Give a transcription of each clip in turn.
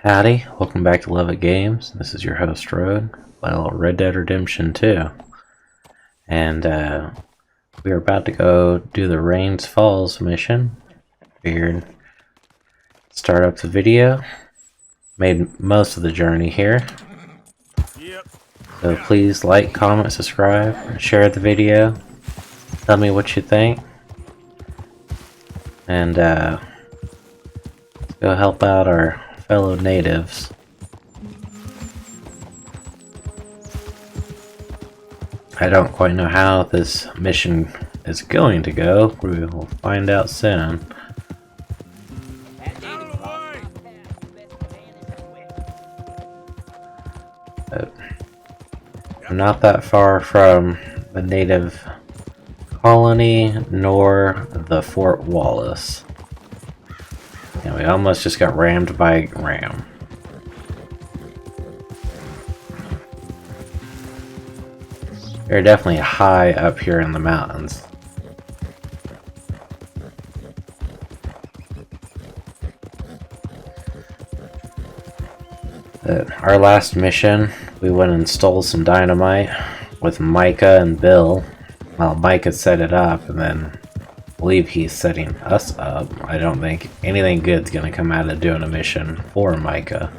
Howdy, welcome back to LovettGameZ. This is your host, Road. Well, Red Dead Redemption 2. And we are about to go do the Rains Falls mission. Figured start up the video. Made most of the journey here. So please like, comment, subscribe, share the video. Tell me what you think. And let's go help out our fellow natives. I don't quite know how this mission is going to go. We will find out soon. I'm not that far from the native colony nor the Fort Wallace. And we almost just got rammed by a ram. They're definitely high up here in the mountains. Our last mission, we went and stole some dynamite with Micah and Bill. Well, Micah set it up, and then I believe he's setting us up. I don't think anything good's gonna come out of doing a mission for Micah.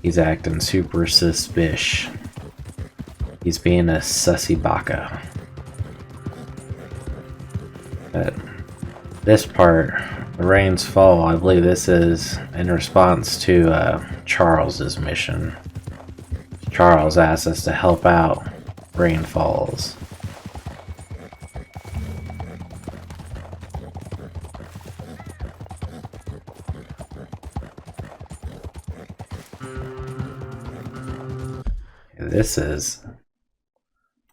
He's acting super suspicious. He's being a sussy baka. But this part, the Rains Fall, I believe this is in response to Charles's mission. Charles asked us to help out Rain Falls. This is...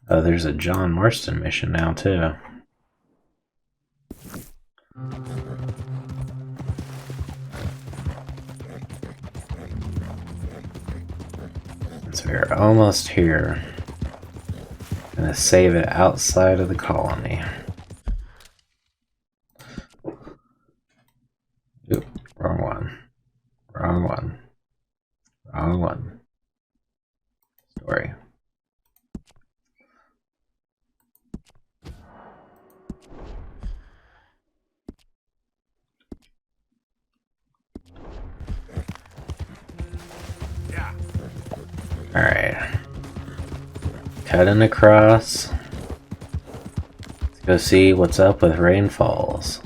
Oh, there's a John Marston mission now, too. So we're almost here. Gonna save it outside of the colony. Oop, wrong one. Wrong one. Wrong one. Story. Alright. Cutting across. Let's go see what's up with Rain Falls.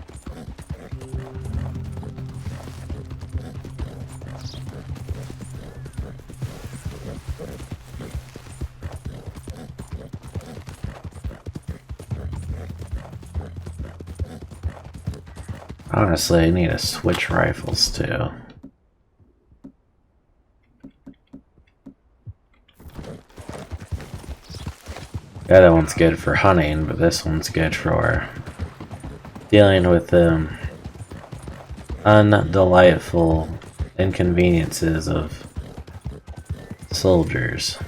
Honestly, I need to switch rifles too. The other one's good for hunting, but this one's good for dealing with the undelightful inconveniences of soldiers.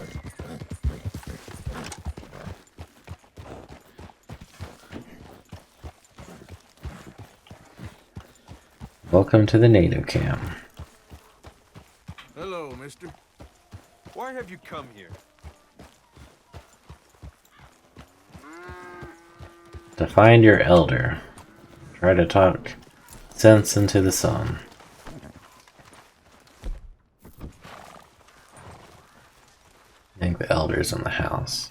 Welcome to the native camp. Hello, mister. Why have you come here? To find your elder. Try to talk sense into the sun. I think the elder's in the house.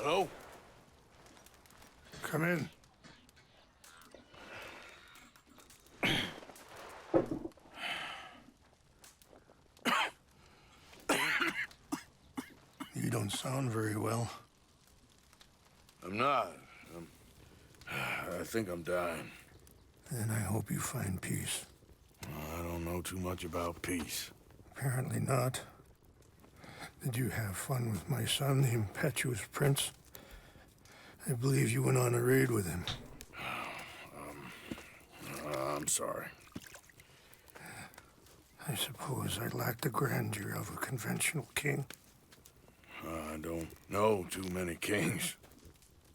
Hello? Come in. You don't sound very well. I'm not. I think I'm dying. Then I hope you find peace. I don't know too much about peace. Apparently not. Did you have fun with my son, the impetuous prince? I believe you went on a raid with him. I'm sorry. I suppose I lack the grandeur of a conventional king. I don't know too many kings.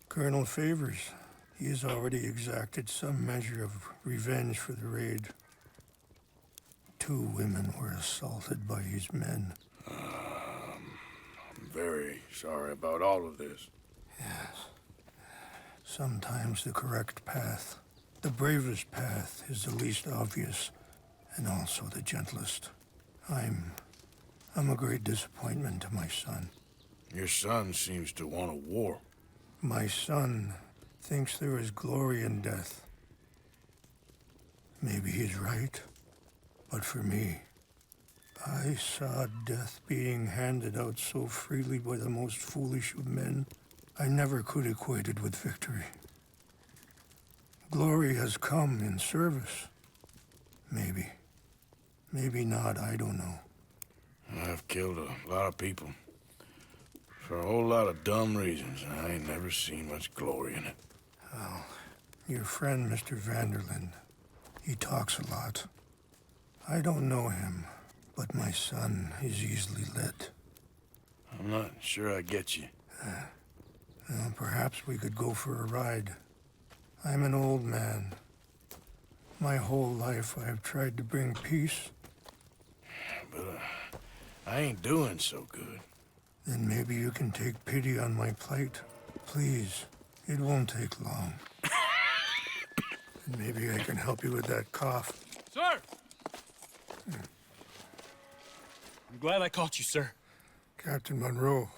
Colonel Favors, he has already exacted some measure of revenge for the raid. 2 women were assaulted by his men. I'm very sorry about all of this. Yes. Sometimes the correct path, the bravest path, is the least obvious, and also the gentlest. I'm a great disappointment to my son. Your son seems to want a war. My son thinks there is glory in death. Maybe he's right, but for me, I saw death being handed out so freely by the most foolish of men, I never could equate it with victory. Glory has come in service. Maybe. Maybe not, I don't know. I've killed a lot of people. For a whole lot of dumb reasons, and I ain't never seen much glory in it. Well, your friend, Mr. Vanderlyn, he talks a lot. I don't know him, but my son is easily led. I'm not sure I get you. Well, perhaps we could go for a ride. I'm an old man. My whole life I have tried to bring peace. But I ain't doing so good. Then maybe you can take pity on my plight. Please, it won't take long. And maybe I can help you with that cough. Sir! I'm glad I caught you, sir. Captain Monroe,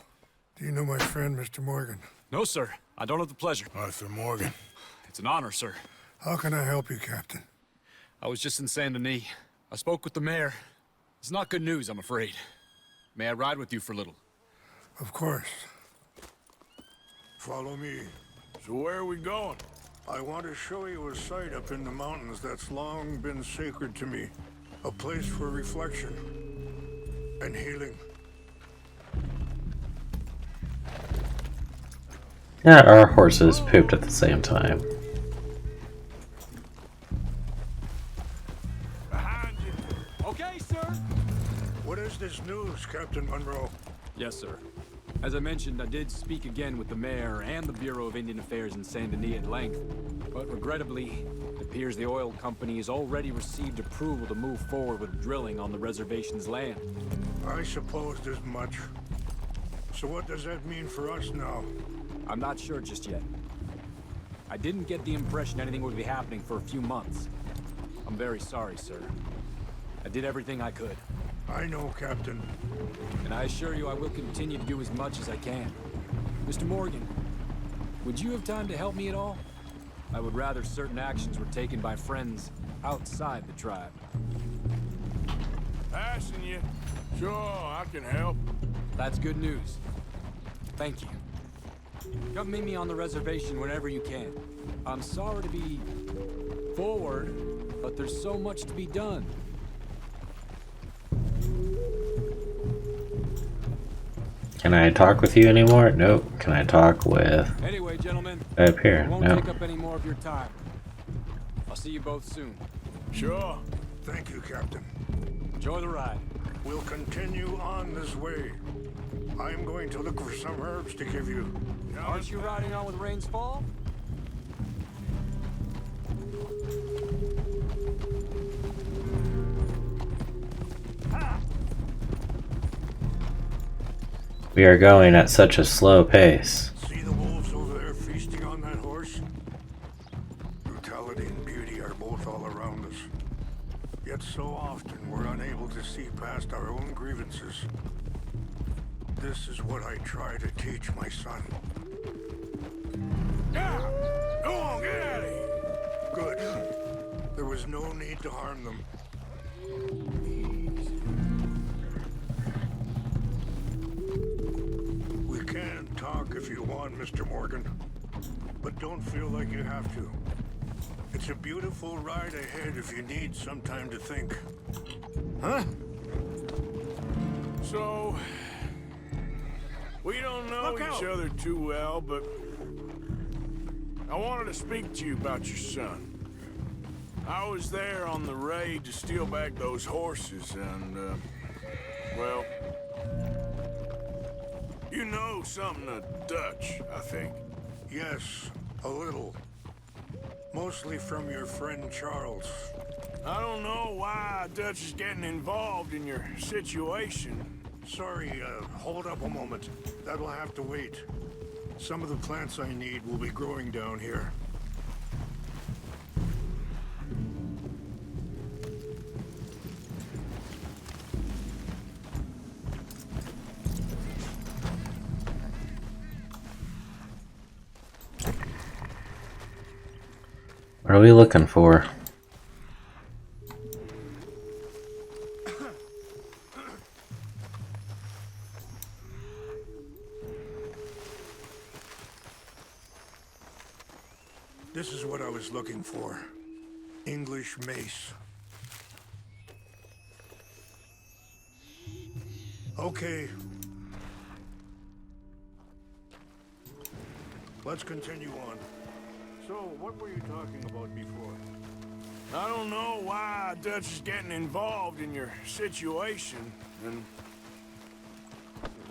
do you know my friend, Mr. Morgan? No, sir. I don't have the pleasure. Arthur Morgan. It's an honor, sir. How can I help you, Captain? I was just in Saint Denis. I spoke with the mayor. It's not good news, I'm afraid. May I ride with you for a little? Of course. Follow me. So where are we going? I want to show you a site up in the mountains that's long been sacred to me. A place for reflection and healing. Yeah, our horses pooped at the same time. Behind you. Okay, sir! What is this news, Captain Monroe? Yes, sir. As I mentioned, I did speak again with the mayor and the Bureau of Indian Affairs in Saint Denis at length. But regrettably, it appears the oil company has already received approval to move forward with drilling on the reservation's land. I supposed as much. So what does that mean for us now? I'm not sure just yet. I didn't get the impression anything would be happening for a few months. I'm very sorry, sir. I did everything I could. I know, Captain. And I assure you I will continue to do as much as I can. Mr. Morgan, would you have time to help me at all? I would rather certain actions were taken by friends outside the tribe. Passing you. Sure, I can help. That's good news. Thank you. Come meet me on the reservation whenever you can. I'm sorry to be forward, but there's so much to be done. Can I talk with you anymore? Nope. Can I talk with... Anyway, gentlemen, up here? I won't No. take up any more of your time. I'll see you both soon. Sure. Thank you, Captain. Enjoy the ride. We'll continue on this way. I'm going to look for some herbs to give you. Aren't you riding on with Rains Fall? We are going at such a slow pace. See the wolves over there feasting on that horse? Brutality and beauty are both all around us. Yet so often we're unable to see past our own grievances. This is what I try to teach my son. Yeah. Go on, get out of here. Good. There was no need to harm them. We can talk if you want, Mr. Morgan. But don't feel like you have to. It's a beautiful ride ahead if you need some time to think. Huh? So, We don't know Look each out. other too well, but I wanted to speak to you about your son. I was there on the raid to steal back those horses, and, well, you know something of Dutch, I think. Yes, a little. Mostly from your friend Charles. I don't know why Dutch is getting involved in your situation. Sorry, hold up a moment. That'll have to wait. Some of the plants I need will be growing down here. What are we looking for? This is what I was looking for. English mace. Okay. Let's continue on. So, what were you talking about before? I don't know why Dutch is getting involved in your situation, and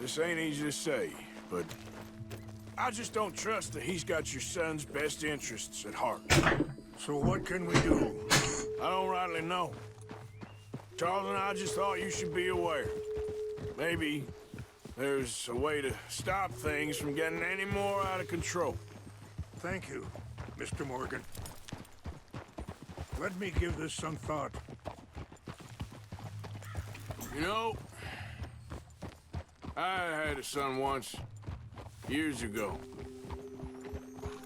this ain't easy to say, but I just don't trust that he's got your son's best interests at heart. So what can we do? I don't rightly know. Charles and I just thought you should be aware. Maybe there's a way to stop things from getting any more out of control. Thank you, Mr. Morgan. Let me give this some thought. You know, I had a son once, years ago.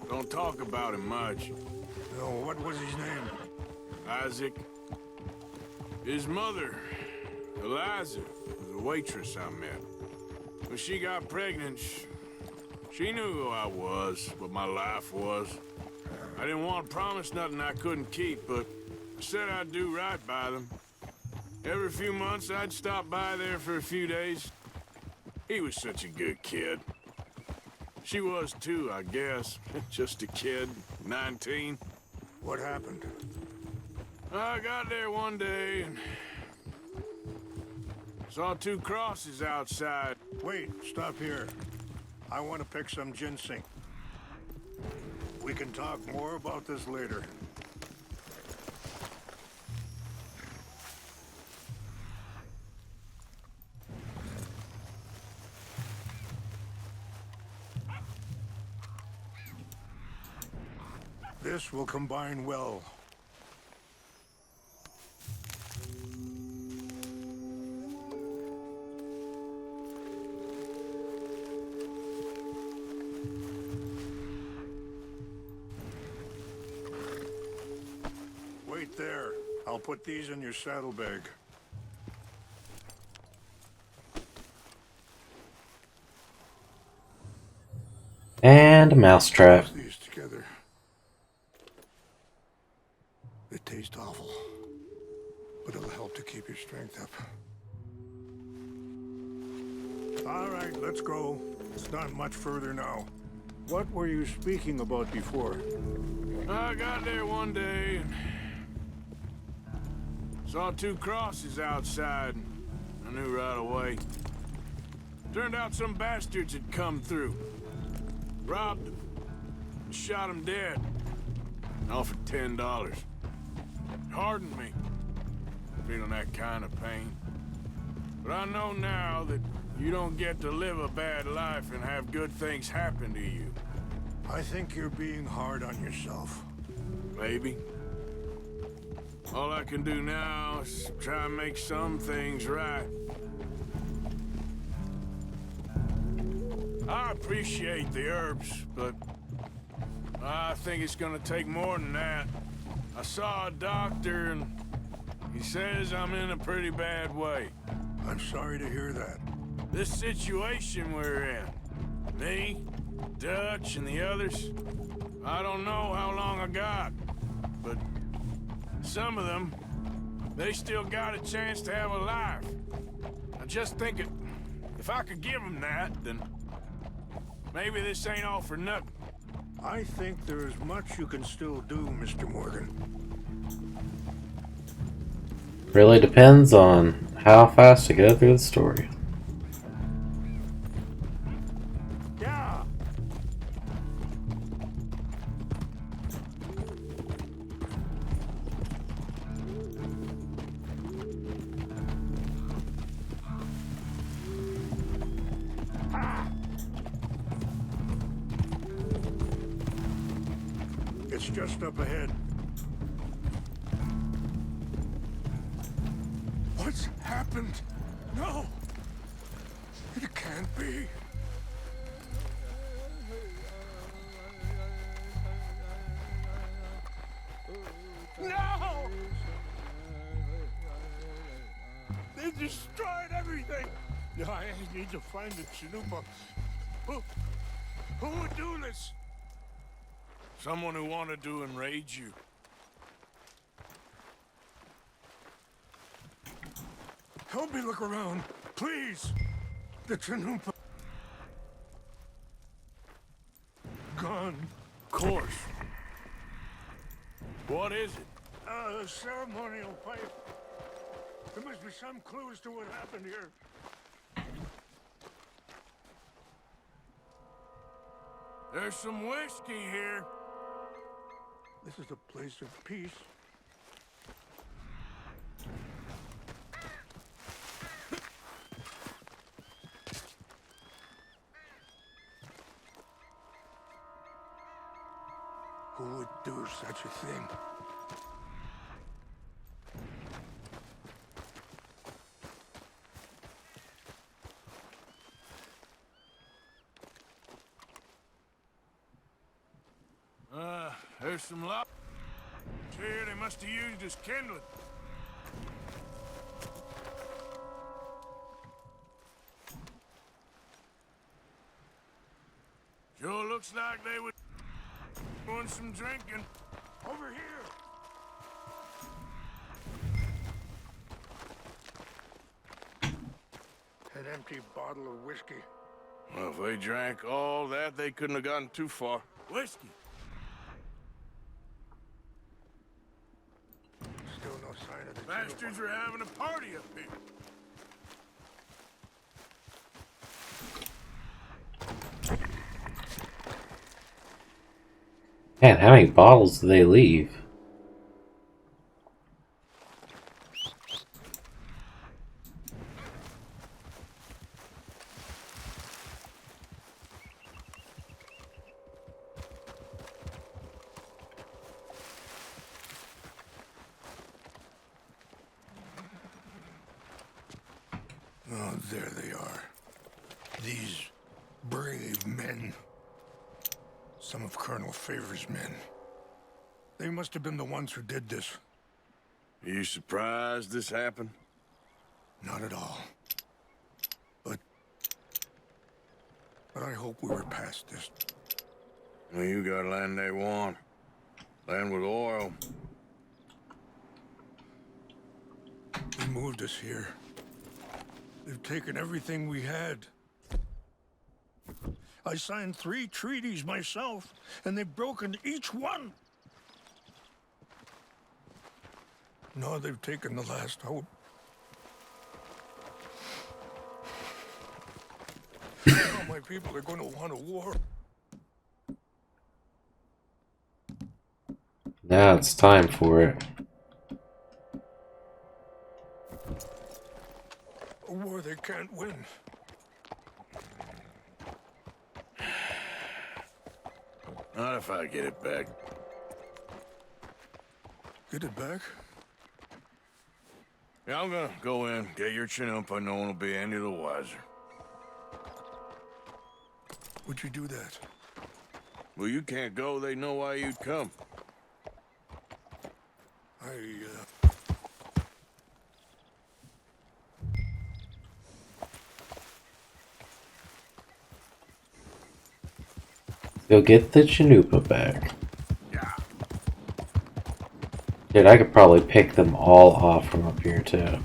Don't talk about him much. No, what was his name? Isaac. His mother, Eliza, was a waitress I met. When she got pregnant, she knew who I was, what my life was. I didn't want to promise nothing I couldn't keep, but I said I'd do right by them. Every few months, I'd stop by there for a few days. He was such a good kid. She was too, I guess. Just a kid, 19. What happened? I got there one day and saw two crosses outside. Wait, stop here. I want to pick some ginseng. We can talk more about this later. This will combine well. Wait there. I'll put these in your saddlebag. And a mousetrap. Mix these together. They taste awful, but it'll help to keep your strength up. All right, let's go. It's not much further now. What were you speaking about before? I got there one day and saw two crosses outside. I knew right away. Turned out some bastards had come through. Robbed them. And shot them dead. Offered $10. Hardened me. Feeling that kind of pain. But I know now that you don't get to live a bad life and have good things happen to you. I think you're being hard on yourself. Maybe. All I can do now is try and make some things right. I appreciate the herbs, but I think it's gonna take more than that. I saw a doctor and he says I'm in a pretty bad way. I'm sorry to hear that. This situation we're in, me, Dutch, and the others, I don't know how long I got, but some of them, they still got a chance to have a life. I just think if I could give them that, then Maybe this ain't all for nothing. I think there is much you can still do, Mr. Morgan. Really depends on how fast you go through the story. Yeah. It's just up ahead. What's happened? No! It can't be. No! They destroyed everything! I need to find the Chanupa. Who would do this? Someone who wanted to enrage you. Help me look around, please. The Chanupa. Gone. Of course. What is it? A ceremonial pipe. There must be some clues to what happened here. There's some whiskey here. This is a place of peace. Who would do such a thing? There's some light. Here, they must have used as kindling. Sure looks like they would want some drinking. Over here! An empty bottle of whiskey. Well, if they drank all that, they couldn't have gotten too far. Whiskey. Still no sign of the Bastards are having a party up here. Man, how many bottles do they leave? Oh, there they are. These brave men. Some of Colonel Favor's men. They must have been the ones who did this. Are you surprised this happened? Not at all. But I hope we were past this. Well, you got land they want. Land with oil. They moved us here. They've taken everything we had. I signed 3 treaties myself, and they've broken each one. Now they've taken the last hope. Now my people are going to want a war. Now it's time for it. A war they can't win. Not if I get it back. Get it back? Yeah, I'm gonna go in, get your chin up. No one will be any the wiser. Would you do that? Well, you can't go. They know why you'd come. Go get the Chanupa back. Yeah. Dude, I could probably pick them all off from up here too.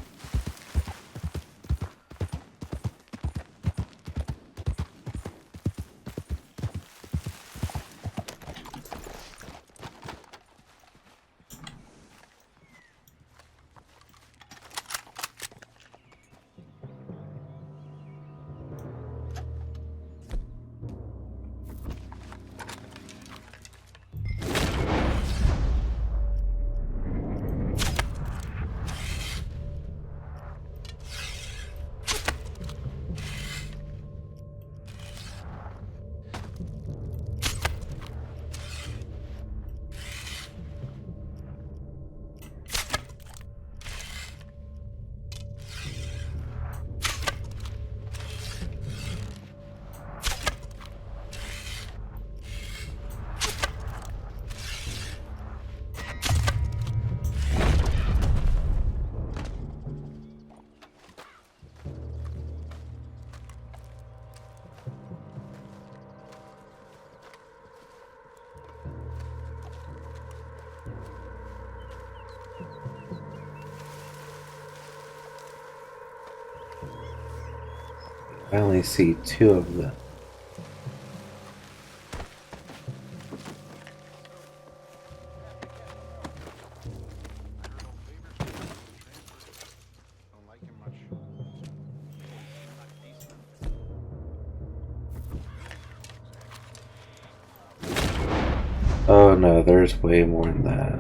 I only see two of them. Oh no, there's way more than that.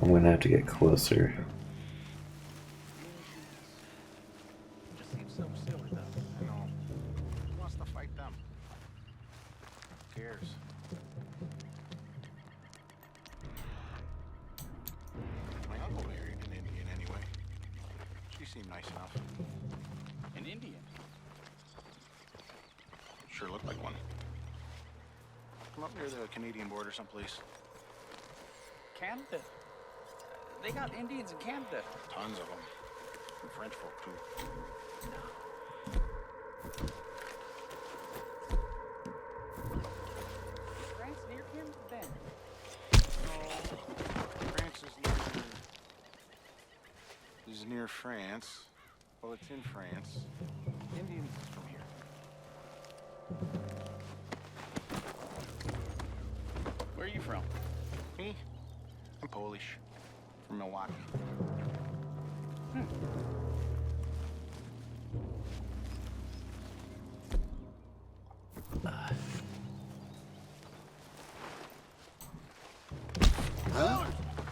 I'm gonna have to get closer. Just seems so silly, though. I know. Who wants to fight them? Who cares? My uncle married an Indian anyway. She seemed nice enough. An Indian? Sure looked like one. From up near the Canadian border someplace. Canada? They got Indians in Canada. Tons of them. And French folk, too. France near Canada then? France is near France. Well, it's in France. Indians is from here. Where are you from? Me? I'm Polish. From Milwaukee.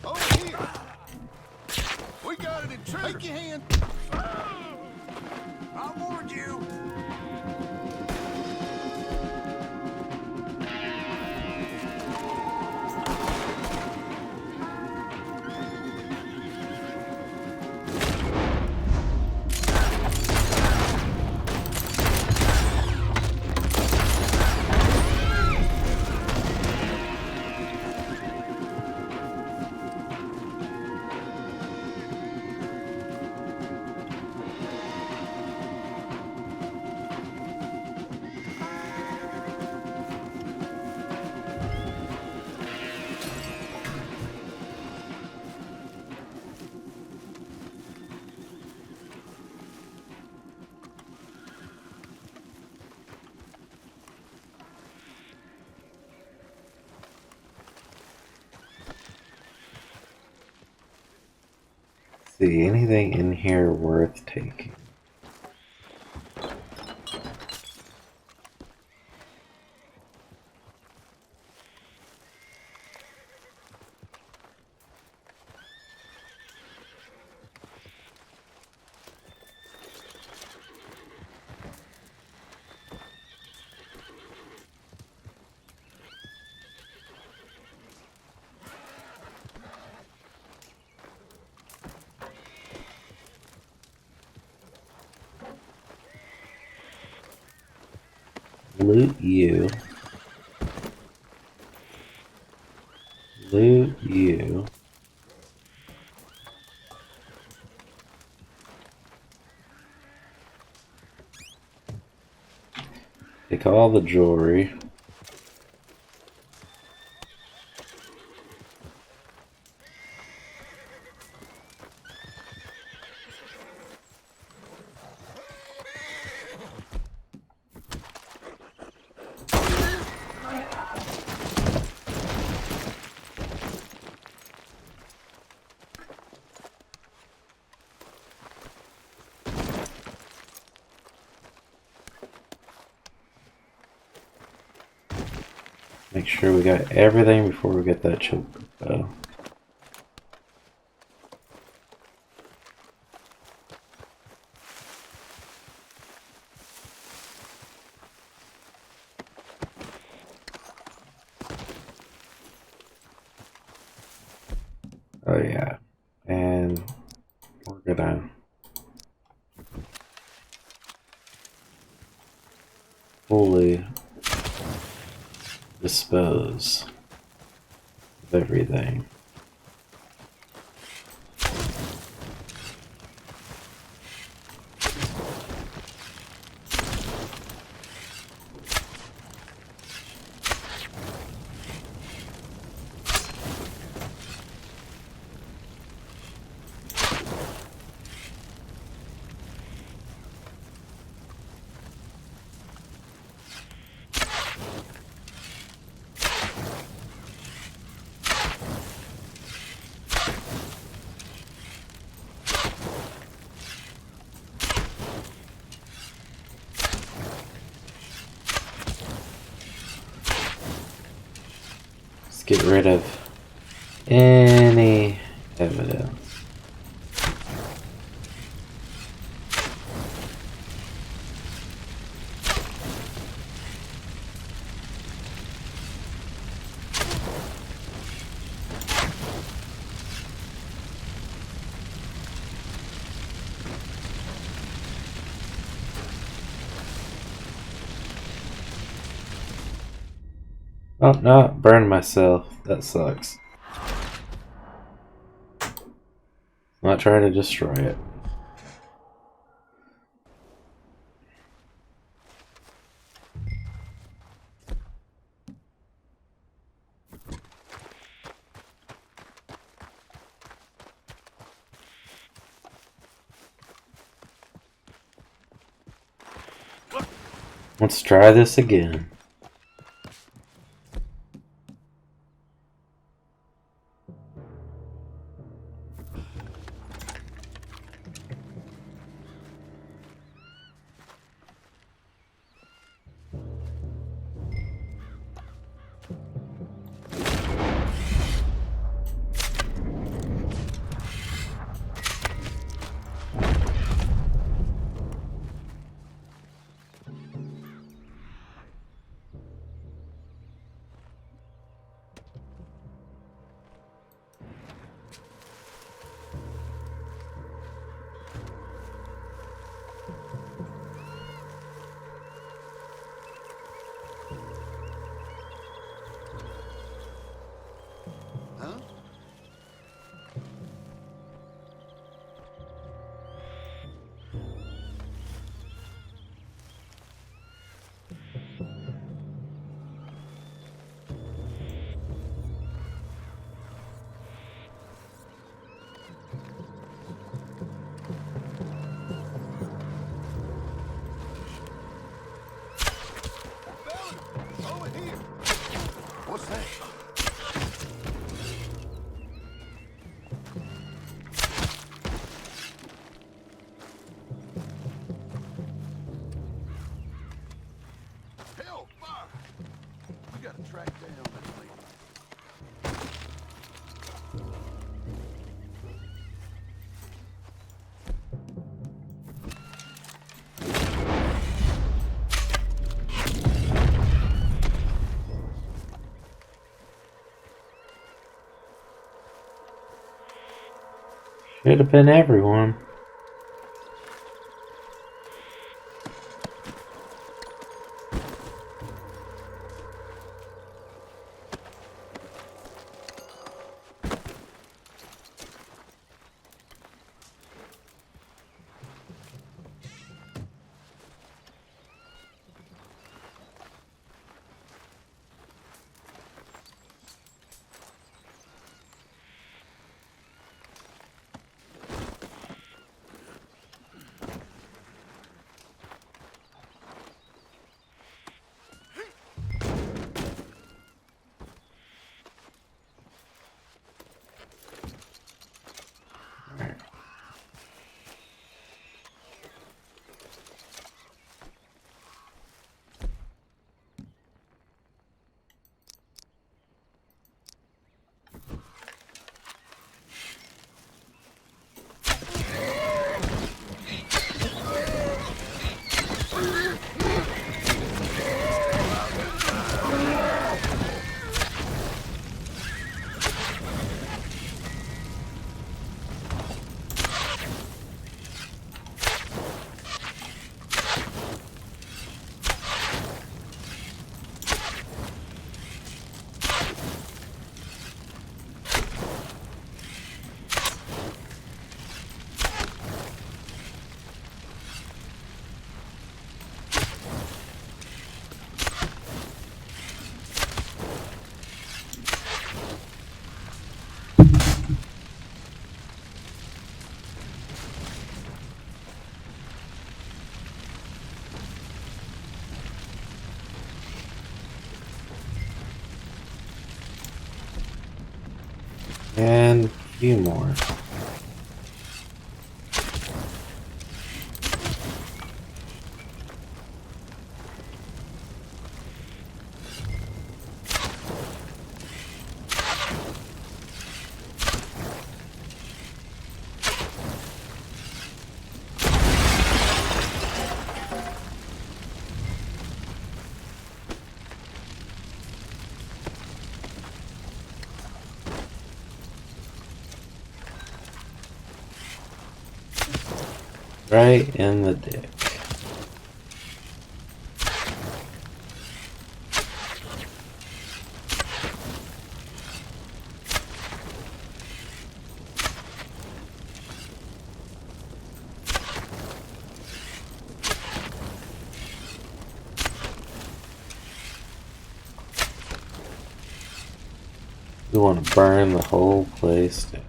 Over here! We got an intruder! Take your hand! I warned you! See anything in here worth taking? Loot you. Loot you. Take all the jewelry. Make sure we got everything before we get that choke bow. Oh yeah, and we're gonna fully dispose of everything. get rid of any evidence. Oh no, burned myself. That sucks. I'm not trying to destroy it. Let's try this again. Should have been everyone. And a few more. Right in the dick. We want to burn the whole place down.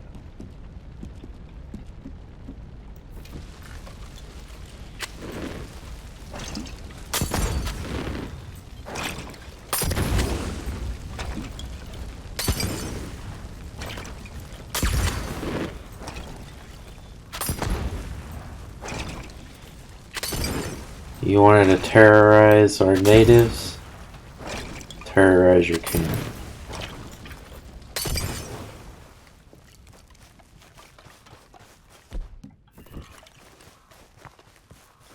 You wanted to terrorize our natives? Terrorize your king.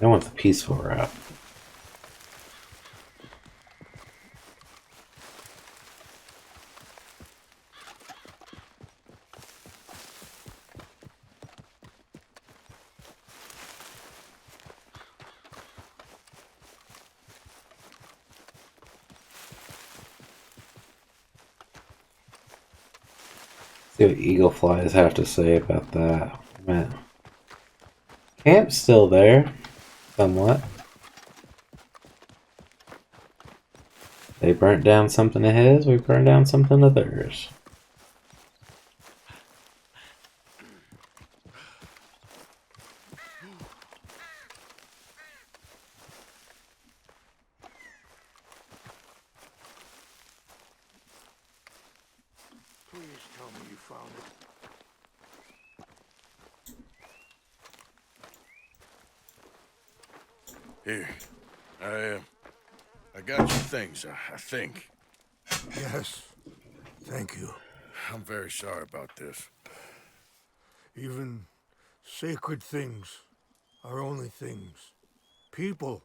I want the peaceful route. See what eagle flies have to say about that. Man. Camp's still there, somewhat. They burnt down something of his, we burned down something of theirs. Please tell me you found it. Here. I got your things, I think. Yes. Thank you. I'm very sorry about this. Even sacred things are only things. People,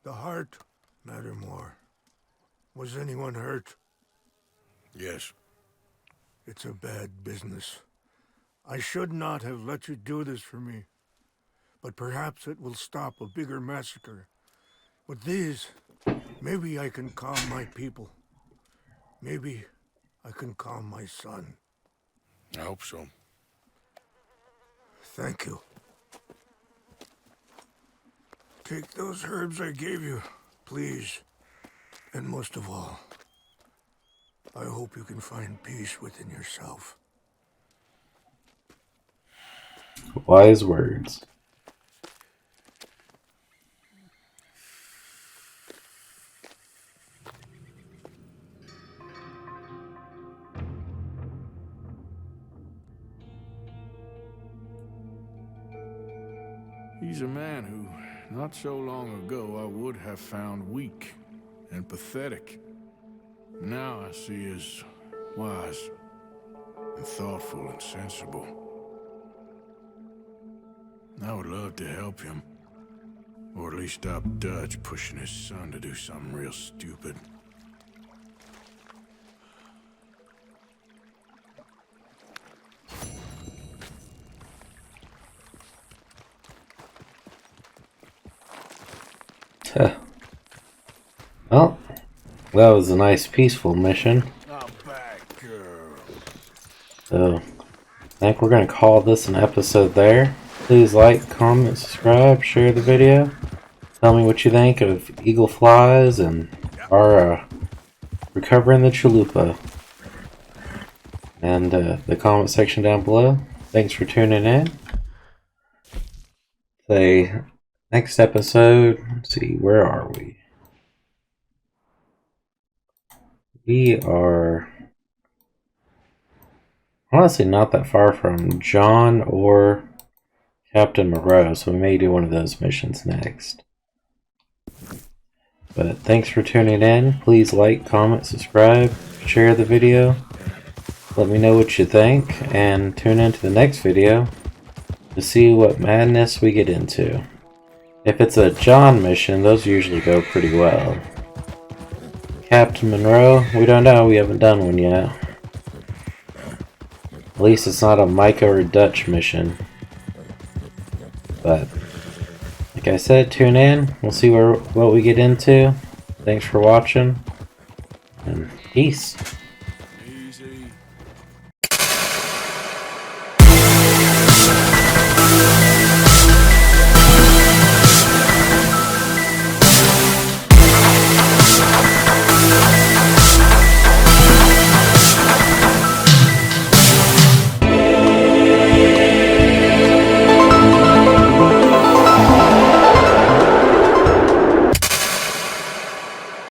the heart, matter more. Was anyone hurt? Yes. It's a bad business. I should not have let you do this for me. But perhaps it will stop a bigger massacre. With these, maybe I can calm my people. Maybe I can calm my son. I hope so. Thank you. Take those herbs I gave you, please. And most of all, I hope you can find peace within yourself. Wise words. He's a man who, not so long ago, I would have found weak and pathetic. Now I see as wise and thoughtful and sensible. I would love to help him, or at least stop Dutch pushing his son to do something real stupid. Well, that was a nice peaceful mission. Not bad, girl. So, I think we're going to call this an episode there. Please like, comment, subscribe, share the video. Tell me what you think of eagle flies and our recovering the chalupa. And the comment section down below. Thanks for tuning in. Say, next episode, let's see, where are we? We are honestly not that far from John or Captain Moreau, so we may do one of those missions next. But thanks for tuning in. Please like, comment, subscribe, share the video. Let me know what you think, and tune in to the next video to see what madness we get into. If it's a John mission, those usually go pretty well. Captain Monroe, we don't know, we haven't done one yet. At least it's not a Micah or Dutch mission. But Like I said, tune in. We'll see what we get into. Thanks for watching, and peace.